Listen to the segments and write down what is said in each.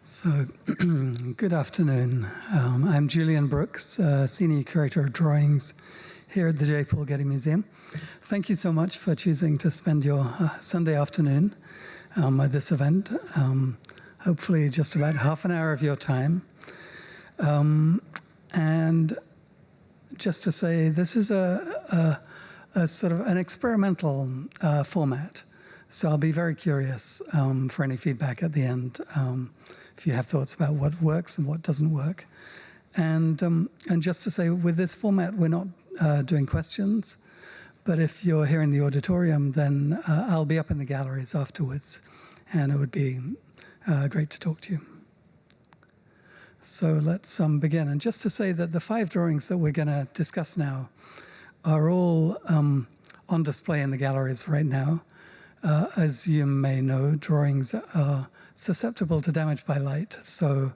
So, good afternoon. I'm Julian Brooks, Senior Curator of Drawings here at the J. Paul Getty Museum. Thank you so much for choosing to spend your Sunday afternoon at this event. Hopefully just about half an hour of your time. And just to say, this is a sort of an experimental format. So I'll be very curious for any feedback at the end. If you have thoughts about what works and what doesn't work. And just to say, with this format, we're not doing questions, but if you're here in the auditorium, then I'll be up in the galleries afterwards, and it would be great to talk to you. So let's begin. And just to say that the 5 drawings that we're going to discuss now are all on display in the galleries right now. As you may know, drawings are susceptible to damage by light, so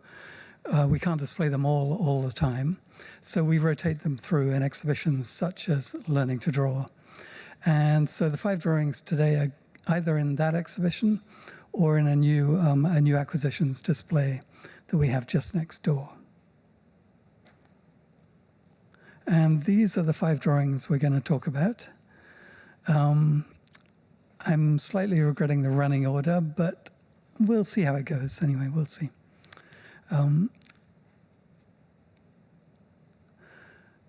we can't display them all the time. So we rotate them through in exhibitions such as Learning to Draw. And so the 5 drawings today are either in that exhibition or in a new acquisitions display that we have just next door. And these are the 5 drawings we're going to talk about. I'm slightly regretting the running order, but we'll see how it goes. Anyway, we'll see.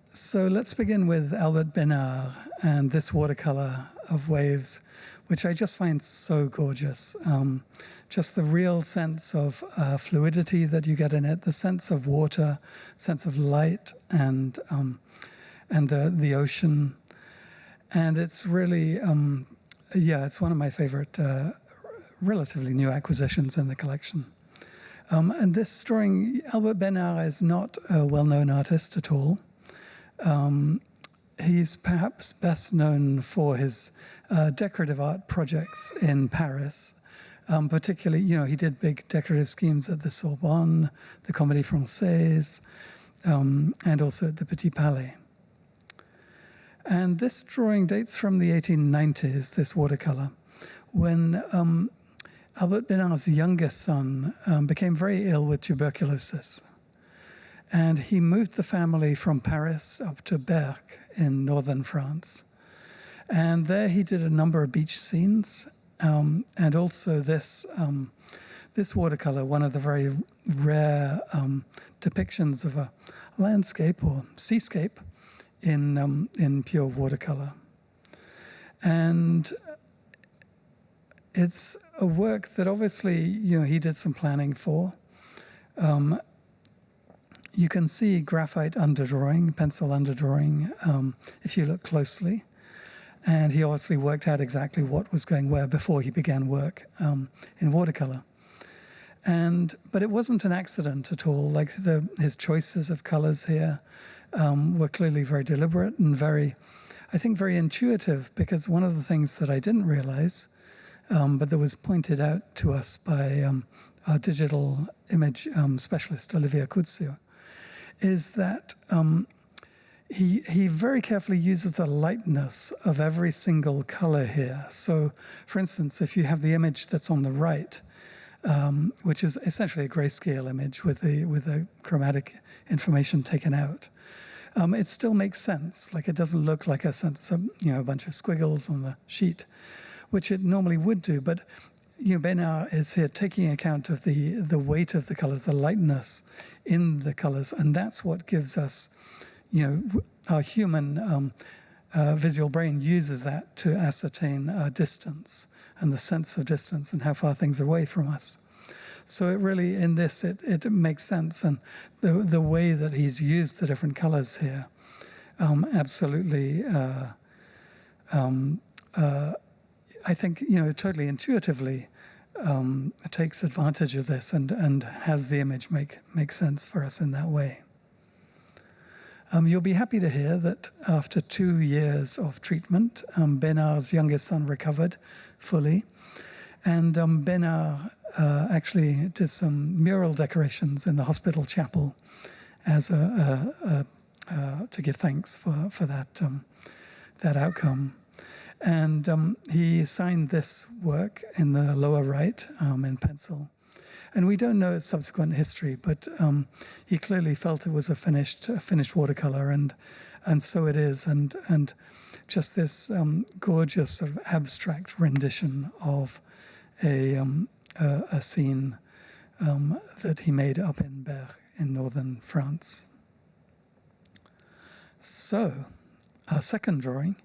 So let's begin with Albert Besnard and this watercolor of waves, which I just find so gorgeous. Just the real sense of fluidity that you get in it, the sense of water, sense of light, and the ocean. And it's really, yeah, it's one of my favorite relatively new acquisitions in the collection. And this drawing, Albert Besnard is not a well-known artist at all. He's perhaps best known for his decorative art projects in Paris. Particularly, he did big decorative schemes at the Sorbonne, the Comédie Française, and also at the Petit Palais. And this drawing dates from the 1890s, this watercolor, when Albert Besnard's youngest son became very ill with tuberculosis. And he moved the family from Paris up to Berck in northern France. And there he did a number of beach scenes, and also this watercolor, one of the very rare depictions of a landscape or seascape in pure watercolor. And it's a work that obviously, he did some planning for. You can see graphite underdrawing, pencil underdrawing, if you look closely. And he obviously worked out exactly what was going where before he began work in watercolor. But it wasn't an accident at all. Like his choices of colors here were clearly very deliberate and very intuitive, because one of the things that I didn't realize, but that was pointed out to us by our digital image specialist, Olivia Cuzio, is that he very carefully uses the lightness of every single color here. So, for instance, if you have the image that's on the right, which is essentially a grayscale image with the chromatic information taken out, it still makes sense. Like, it doesn't look like a bunch of squiggles on the sheet, which it normally would do. But Besnard is here taking account of the weight of the colors, the lightness in the colors, and that's what gives us, our human visual brain uses that to ascertain our distance and the sense of distance and how far things are away from us. So it really, in this, it makes sense, and the way that he's used the different colors here, absolutely. I think, totally intuitively takes advantage of this and has the image make sense for us in that way. You'll be happy to hear that after 2 years of treatment, Besnard's youngest son recovered fully. And Besnard actually did some mural decorations in the hospital chapel as to give thanks for that outcome. And he signed this work in the lower right in pencil. And we don't know its subsequent history, but he clearly felt it was a finished watercolor, and so it is. And just this gorgeous sort of abstract rendition of a scene that he made up in Berck in northern France. So, our second drawing,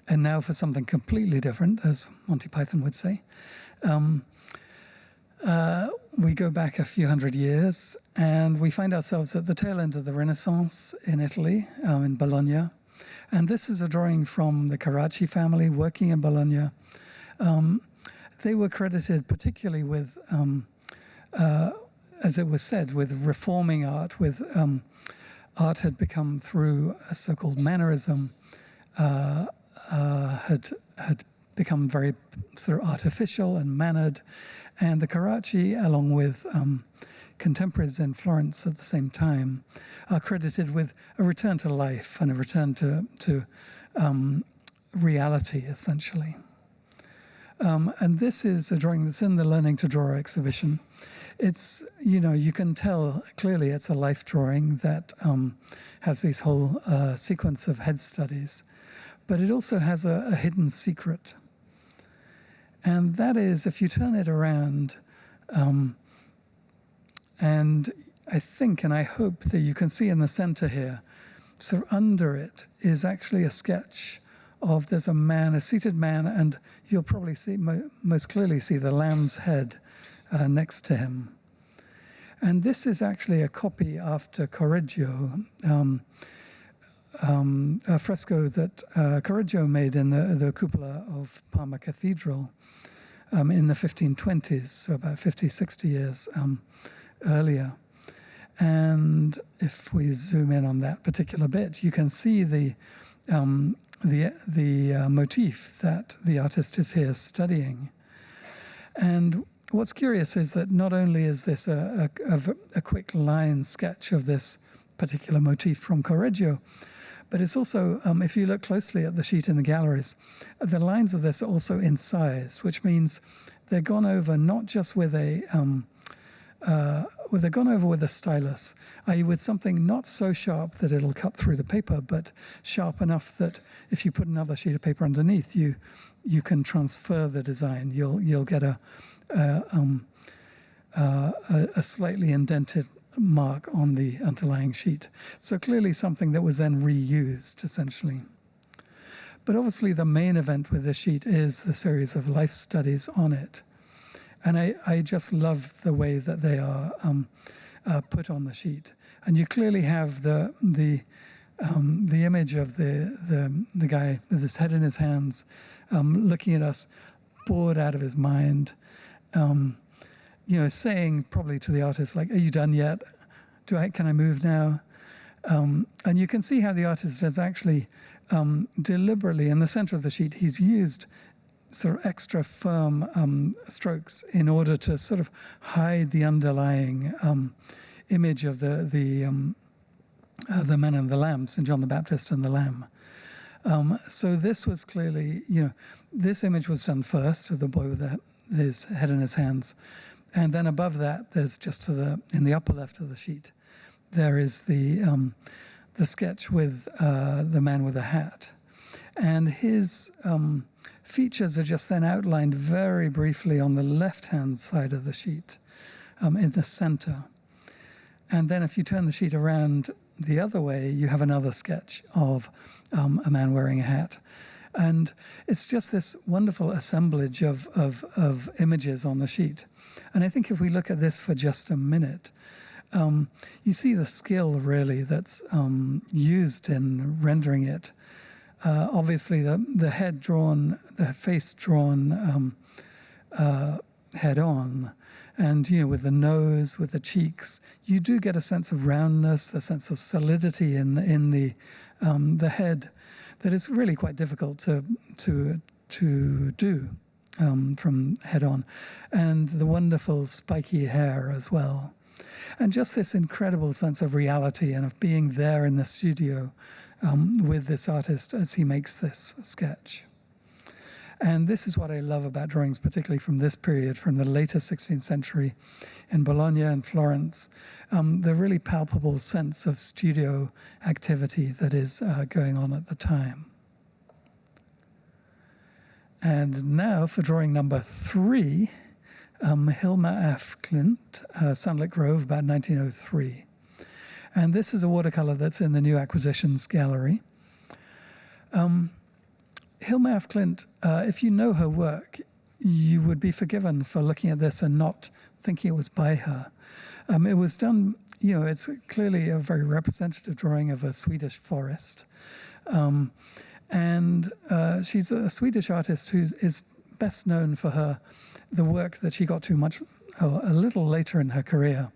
and now for something completely different, as Monty Python would say. We go back a few hundred years, and we find ourselves at the tail end of the Renaissance in Italy, in Bologna. And this is a drawing from the Carracci family working in Bologna. They were credited particularly with, as it was said, with reforming art, with art had become through a so-called mannerism, had become very sort of artificial and mannered. And the Carracci, along with contemporaries in Florence at the same time, are credited with a return to life and a return to reality, essentially. And this is a drawing that's in the Learning to Draw exhibition. It's, you can tell clearly it's a life drawing that has this whole sequence of head studies, but it also has a hidden secret. And that is, if you turn it around, and I think and I hope that you can see in the center here, so under it is actually a sketch of, there's a man, a seated man, and you'll probably see, most clearly see the lamb's head next to him. And this is actually a copy after Correggio, a fresco that Correggio made in the cupola of Parma Cathedral in the 1520s, so about 50, 60 years earlier. And if we zoom in on that particular bit, you can see the motif that the artist is here studying. And what's curious is that not only is this a quick line sketch of this particular motif from Correggio, but it's also, if you look closely at the sheet in the galleries, the lines of this are also incised, which means they're gone over not just with a they're gone over with a stylus, i.e. with something not so sharp that it'll cut through the paper, but sharp enough that if you put another sheet of paper underneath, you can transfer the design. You'll get a slightly indented mark on the underlying sheet. So clearly something that was then reused, essentially. But obviously the main event with this sheet is the series of life studies on it. And I just love the way that they are put on the sheet. And you clearly have the image of the guy with his head in his hands, looking at us, bored out of his mind, saying probably to the artist, like, "Are you done yet? Can I move now?" And you can see how the artist has actually deliberately, in the center of the sheet, he's used sort of extra firm strokes in order to sort of hide the underlying image of the man and the lamb, St. John the Baptist and the lamb. So this was clearly, this image was done first of the boy with his head in his hands. And then above that, there's just in the upper left of the sheet, there is the sketch with the man with the hat. And his features are just then outlined very briefly on the left-hand side of the sheet, in the center. And then if you turn the sheet around the other way, you have another sketch of a man wearing a hat. And it's just this wonderful assemblage of images on the sheet. And I think if we look at this for just a minute, you see the skill really that's used in rendering it. Obviously, the head drawn, the face drawn head on, and with the nose, with the cheeks, you do get a sense of roundness, a sense of solidity in the head that is really quite difficult to do from head on, and the wonderful spiky hair as well, and just this incredible sense of reality and of being there in the studio with this artist as he makes this sketch. And this is what I love about drawings, particularly from this period, from the later 16th century in Bologna and Florence, the really palpable sense of studio activity that is going on at the time. And now for drawing number 3, Hilma af Klint, Sunlit Grove, about 1903. And this is a watercolor that's in the New Acquisitions Gallery. Hilma af Klint, if you know her work, you would be forgiven for looking at this and not thinking it was by her. It was done, you know, it's clearly a very representative drawing of a Swedish forest. And she's a Swedish artist who is best known for the work that she got to a little later in her career,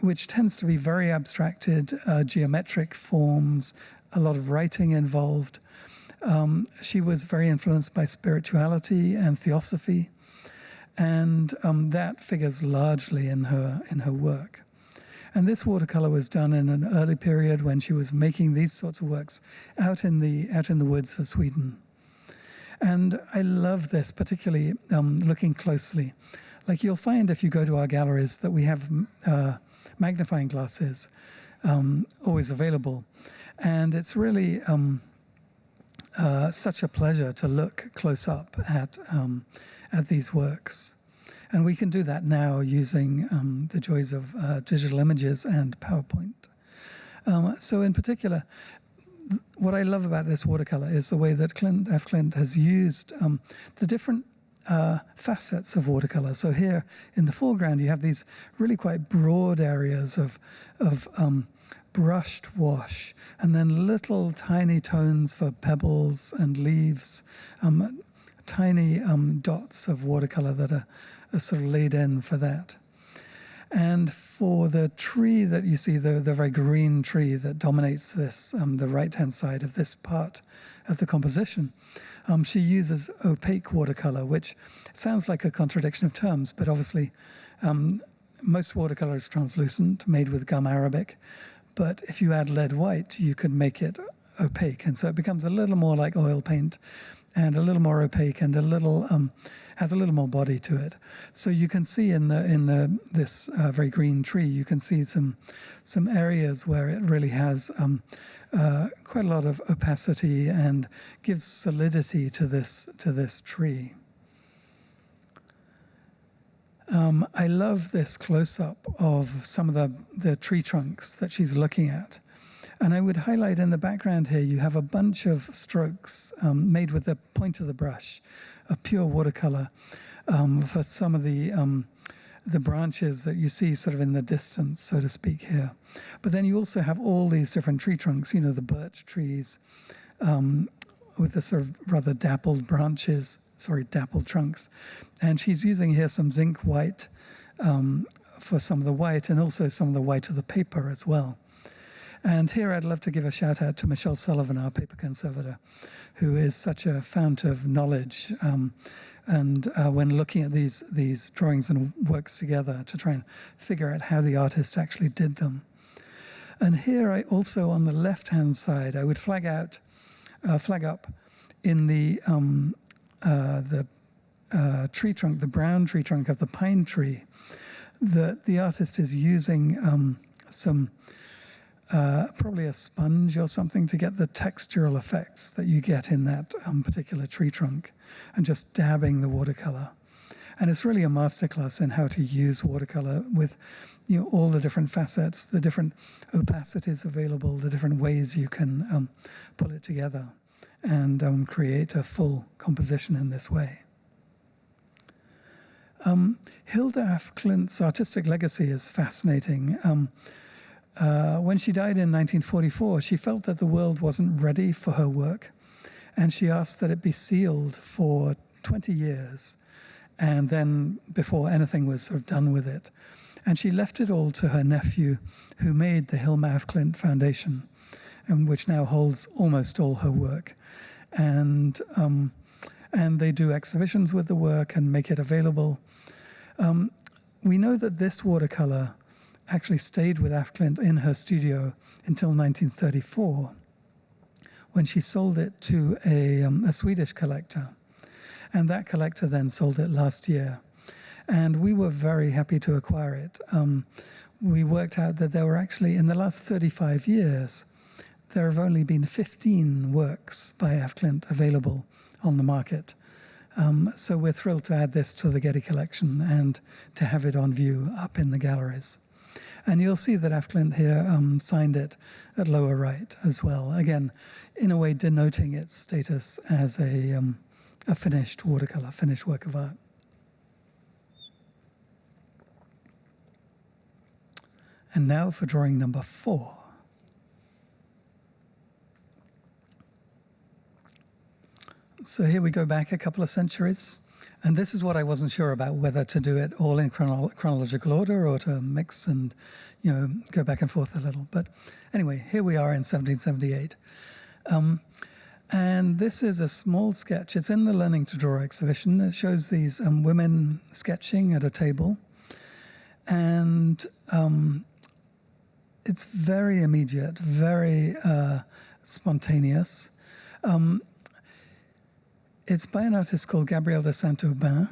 which tends to be very abstracted, geometric forms, a lot of writing involved. She was very influenced by spirituality and theosophy, and that figures largely in her work. And this watercolor was done in an early period when she was making these sorts of works out in the woods of Sweden. And I love this, particularly looking closely. Like you'll find if you go to our galleries that we have magnifying glasses always available, and it's really such a pleasure to look close up at these works. And we can do that now using the joys of digital images and PowerPoint. So in particular, what I love about this watercolor is the way that F. Klint has used the different facets of watercolor. So here in the foreground, you have these really quite broad areas of brushed wash, and then little tiny tones for pebbles and leaves, tiny dots of watercolor that are sort of laid in for that. And for the tree that you see, the very green tree that dominates this, the right-hand side of this part of the composition, she uses opaque watercolor, which sounds like a contradiction of terms, but obviously most watercolor is translucent, made with gum arabic. But if you add lead white, you could make it opaque. And so it becomes a little more like oil paint and a little more opaque and a little has a little more body to it. So you can see in this very green tree, you can see some areas where it really has quite a lot of opacity and gives solidity to this tree. I love this close-up of some of the tree trunks that she's looking at. And I would highlight in the background here, you have a bunch of strokes made with the point of the brush, of pure watercolor, for some of the branches that you see sort of in the distance, so to speak, here. But then you also have all these different tree trunks, you know, the birch trees with the sort of rather dappled branches, dappled trunks. And she's using here some zinc white for some of the white, and also some of the white of the paper as well. And here I'd love to give a shout out to Michelle Sullivan, our paper conservator, who is such a fount of knowledge. And when looking at these drawings and works together to try and figure out how the artist actually did them. And here I also, on the left-hand side, I would flag up in the tree trunk, the brown tree trunk of the pine tree, that the artist is using some probably a sponge or something to get the textural effects that you get in that particular tree trunk, and just dabbing the watercolor. And it's really a masterclass in how to use watercolor with, you know, all the different facets, the different opacities available, the different ways you can pull it together and create a full composition in this way. Hilda af Klint's artistic legacy is fascinating. When she died in 1944, she felt that the world wasn't ready for her work, and she asked that it be sealed for 20 years, and then before anything was sort of done with it. And she left it all to her nephew, who made the Hilma af Klint Foundation, which now holds almost all her work. And they do exhibitions with the work and make it available. We know that this watercolor actually stayed with af Klint in her studio until 1934, when she sold it to a Swedish collector And that collector then sold it last year. And we were very happy to acquire it. We worked out that there were actually, in the last 35 years, there have only been 15 works by F. Klint available on the market. So we're thrilled to add this to the Getty collection and to have it on view up in the galleries. And you'll see that F. Klint here signed it at lower right as well. Again, in a way denoting its status as a finished watercolor, finished work of art. And now for drawing number 4. So here we go back a couple of centuries. And this is what I wasn't sure about, whether to do it all in chronological order or to mix and, go back and forth a little. But anyway, here we are in 1778. And this is a small sketch. It's in the Learning to Draw exhibition. It shows these women sketching at a table. And it's very immediate, very spontaneous. It's by an artist called Gabriel de Saint-Aubin,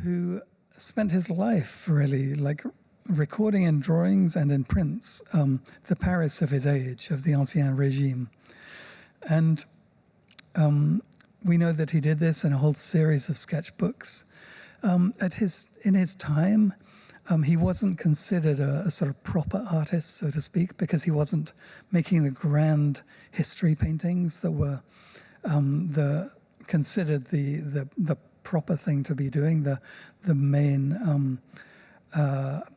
who spent his life really like recording in drawings and in prints the Paris of his age, of the Ancien Régime. And we know that he did this in a whole series of sketchbooks. In his time, he wasn't considered a sort of proper artist, so to speak, because he wasn't making the grand history paintings that were considered the proper thing to be doing, the main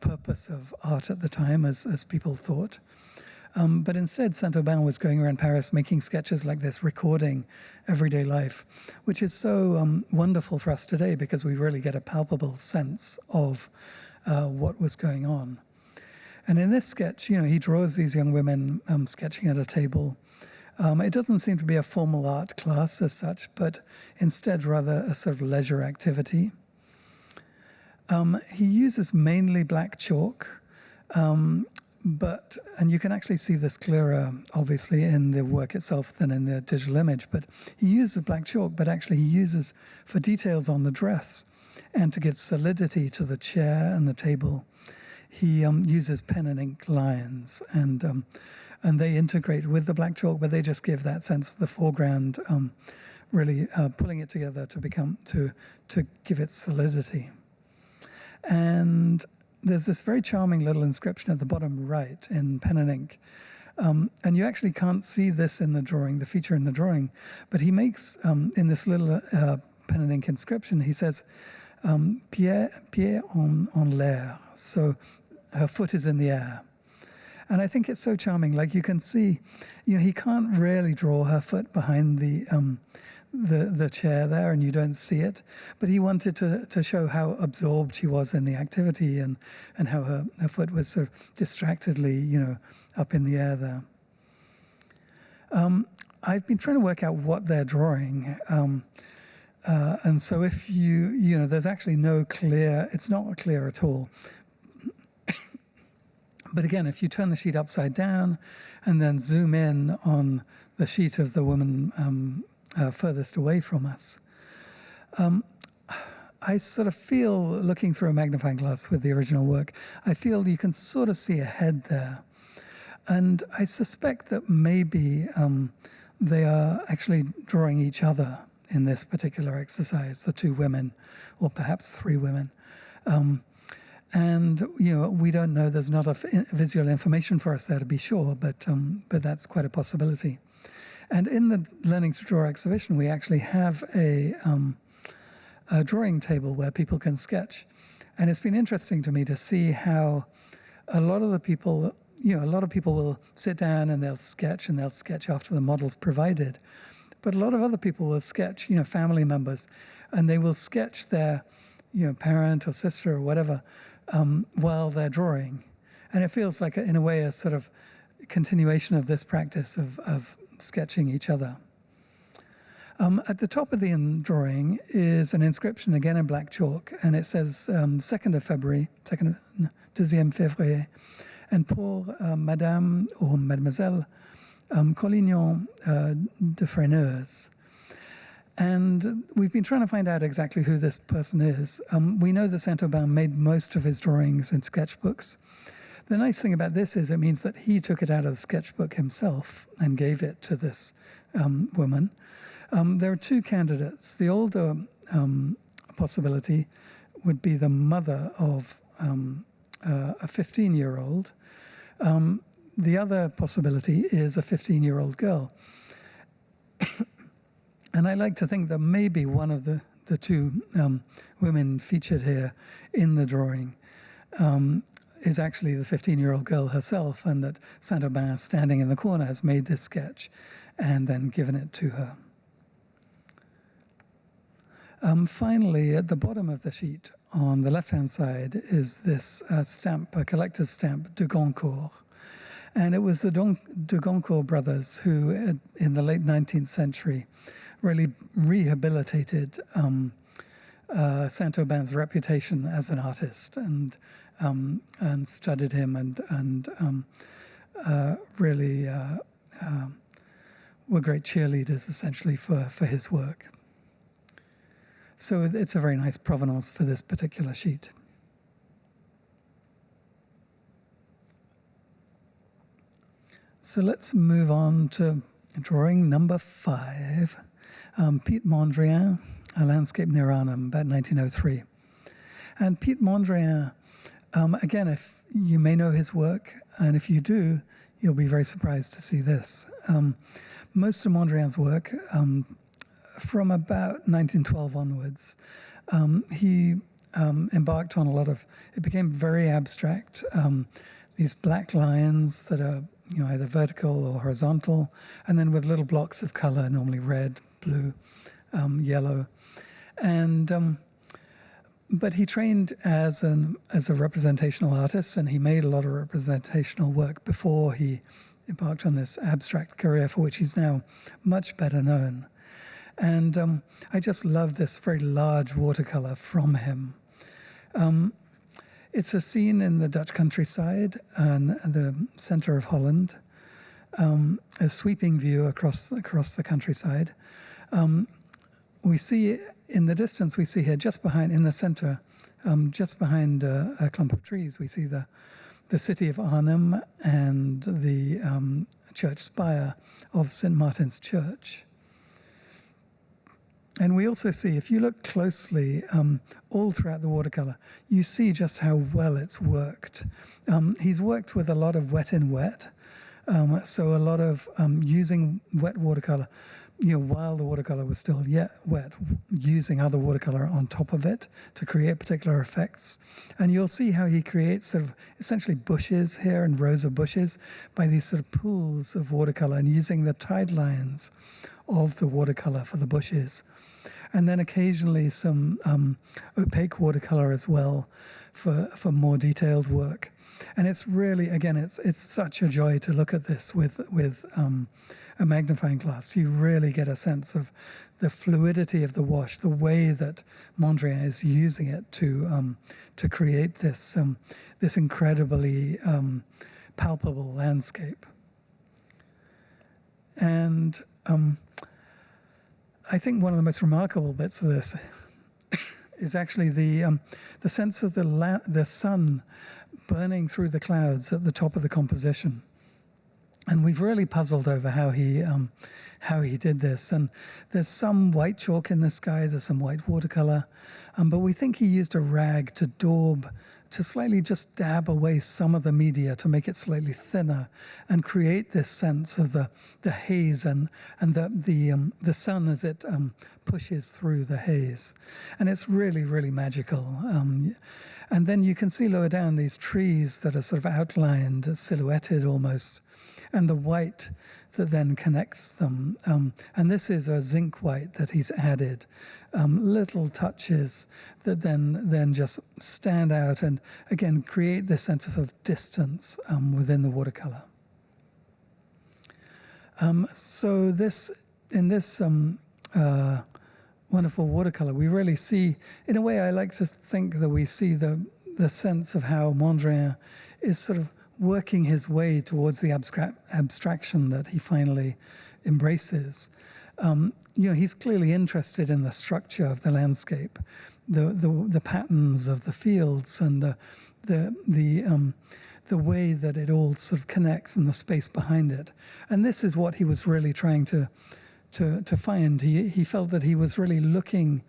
purpose of art at the time, as people thought. But instead, Saint-Aubin was going around Paris making sketches like this, recording everyday life, which is so wonderful for us today because we really get a palpable sense of what was going on. And in this sketch, he draws these young women sketching at a table. It doesn't seem to be a formal art class as such, but instead rather a sort of leisure activity. He uses mainly black chalk, and you can actually see this clearer, obviously, in the work itself than in the digital image, but he uses black chalk, but actually he uses, for details on the dress, and to give solidity to the chair and the table, he uses pen and ink lines, and they integrate with the black chalk, but they just give that sense of the foreground, really pulling it together to give it solidity. And there's this very charming little inscription at the bottom right in pen and ink. And you actually can't see this in the drawing, the feature in the drawing, but he makes, in this little pen and ink inscription, he says, pied en l'air, so her foot is in the air. And I think it's so charming. Like you can see, he can't really draw her foot behind the chair there, and you don't see it. But he wanted to show how absorbed she was in the activity, and how her foot was sort of distractedly, up in the air there. I've been trying to work out what they're drawing. And so if there's actually no clear, it's not clear at all. But again, if you turn the sheet upside down and then zoom in on the sheet of the woman furthest away from us, I sort of feel, looking through a magnifying glass with the original work, I feel you can sort of see a head there. And I suspect that maybe they are actually drawing each other in this particular exercise, the two women, or perhaps three women. And we don't know. There's not visual information for us there to be sure, but that's quite a possibility. And in the Learning to Draw exhibition, we actually have a drawing table where people can sketch, and it's been interesting to me to see how a lot of people will sit down and they'll sketch after the model's provided, but a lot of other people will sketch, family members, and they will sketch their, parent or sister or whatever. While they're drawing. And it feels like, in a way, a sort of continuation of this practice of sketching each other. At the top of the drawing is an inscription, again in black chalk, and it says 2nd of February, 2e février, and pour Madame or Mademoiselle Collignon de Freineuse. And we've been trying to find out exactly who this person is. We know that Saint-Aubin made most of his drawings in sketchbooks. The nice thing about this is it means that he took it out of the sketchbook himself and gave it to this woman. There are two candidates. The older possibility would be the mother of a 15-year-old. The other possibility is a 15-year-old girl. And I like to think that maybe one of the two women featured here in the drawing is actually the 15-year-old girl herself, and that Saint-Aubin, standing in the corner, has made this sketch and then given it to her. Finally, at the bottom of the sheet, on the left-hand side, is this stamp, a collector's stamp, de Goncourt. And it was the de Goncourt brothers who, in the late 19th century, really rehabilitated Saint-Aubin's reputation as an artist, and studied him, and really were great cheerleaders, essentially, for his work. So it's a very nice provenance for this particular sheet. So let's move on to drawing number 5. Pete Mondrian, A Landscape near Arnhem, about 1903. And Pete Mondrian, again, if you may know his work, and if you do, you'll be very surprised to see this. Most of Mondrian's work, from about 1912 onwards, he embarked on a lot of, it became very abstract. These black lines that are either vertical or horizontal, and then with little blocks of color, normally red, blue, yellow. And but he trained as a representational artist, and he made a lot of representational work before he embarked on this abstract career, for which he's now much better known. And I just love this very large watercolor from him. It's a scene in the Dutch countryside and the center of Holland, a sweeping view across the countryside. We see in the distance, we see here just behind, in the center, just behind a clump of trees, we see the city of Arnhem and the church spire of St. Martin's Church. And we also see, if you look closely, all throughout the watercolor, you see just how well it's worked. He's worked with a lot of wet in wet, so a lot of using wet watercolor, while the watercolor was still yet wet, using other watercolor on top of it to create particular effects. And you'll see how he creates sort of essentially bushes here and rows of bushes by these sort of pools of watercolor, and using the tide lines of the watercolor for the bushes. And then occasionally some opaque watercolor as well for more detailed work. And it's really, again, it's such a joy to look at this with a magnifying glass. You really get a sense of the fluidity of the wash, the way that Mondrian is using it to create this incredibly palpable landscape. And I think one of the most remarkable bits of this is actually the sense of the sun burning through the clouds at the top of the composition. And we've really puzzled over how he did this. And there's some white chalk in the sky, there's some white watercolor, but we think he used a rag to daub, to slightly just dab away some of the media to make it slightly thinner and create this sense of the haze and the sun as it pushes through the haze. And it's really, really magical. And then you can see lower down these trees that are sort of outlined, silhouetted almost, and the white that then connects them. And this is a zinc white that he's added, little touches that then just stand out and, again, create this sense of distance within the watercolor. So in this wonderful watercolor, we really see, in a way, I like to think that we see the sense of how Mondrian is sort of working his way towards the abstraction that he finally embraces. he's clearly interested in the structure of the landscape, the patterns of the fields, and the way that it all sort of connects and the space behind it. And this is what he was really trying to find. He felt that he was really looking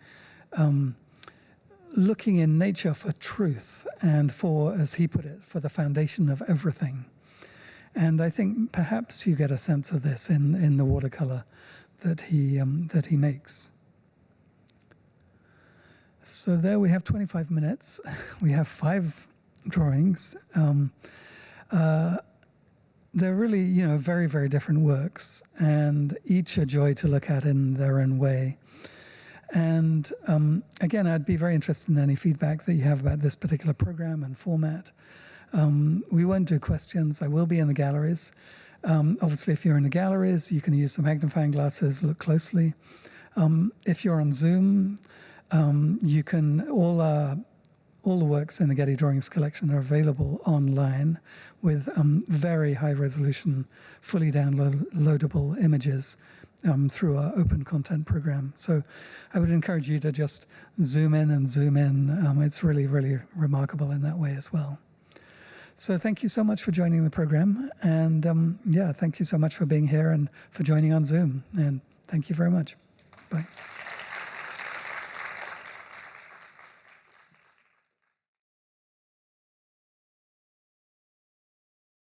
in nature for truth and for, as he put it, for the foundation of everything. And I think perhaps you get a sense of this in the watercolor that he makes. So there we have 25 minutes. We have 5 drawings. They're really, very, very different works, and each a joy to look at in their own way. And again, I'd be very interested in any feedback that you have about this particular program and format. We won't do questions. I will be in the galleries. Obviously, if you're in the galleries, you can use some magnifying glasses, look closely. If you're on Zoom, you can, all the works in the Getty Drawings collection are available online with very high resolution, fully downloadable images through our open content program. So I would encourage you to just zoom in and zoom in. It's really, really remarkable in that way as well. So thank you so much for joining the program. And thank you so much for being here and for joining on Zoom. And thank you very much. Bye.